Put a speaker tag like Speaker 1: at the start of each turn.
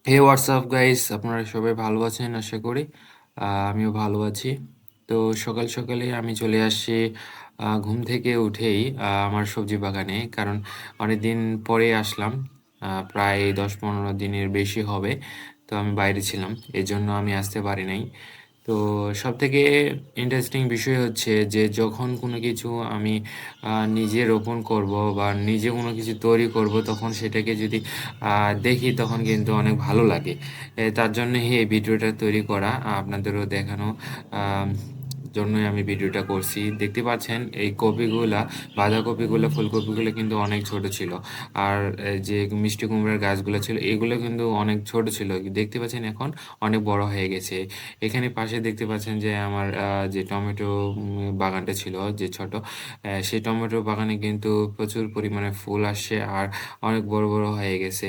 Speaker 1: হে WhatsApp guys, আপনারা সবাই ভালো আছেন আশা করি। আমিও ভালো আছি। তো সকাল সকালে আমি চলে আসছি ঘুম থেকে উঠেই আমার সবজি বাগানে। কারণ অনেকদিন পরে আসলাম। প্রায় ১০-১৫ দিনের বেশি হবে। তো আমি বাইরে ছিলাম। এজন্য আমি আসতে পারি নাই। তো সবথেকে ইন্টারেস্টিং বিষয় হচ্ছে যে যখন কোনো কিছু আমি নিজে রোপণ করব বা নিজে কোনো কিছু তৈরি করব, তখন সেটাকে যদি দেখি তখন কিন্তু অনেক ভালো লাগে। তার জন্যই এই ভিডিওটা তৈরি করা, আপনাদেরও দেখানো আম জন্যই আমি ভিডিওটা করছি। দেখতে পাচ্ছেন এই কপিগুলা, বাঁধাকপিগুলা, ফুলকপিগুলো কিন্তু অনেক ছোট ছিল। আর যে মিষ্টি কুমড়ার গাছগুলো ছিল এগুলো কিন্তু অনেক ছোট ছিল। দেখতে পাচ্ছেন এখন অনেক বড় হয়ে গেছে। এখানে পাশে দেখতে পাচ্ছেন যে আমার যে টমেটো বাগানটা ছিল যে ছোট, সেই টমেটো বাগানে কিন্তু প্রচুর পরিমাণে ফুল আসছে আর অনেক বড় বড় হয়ে গেছে।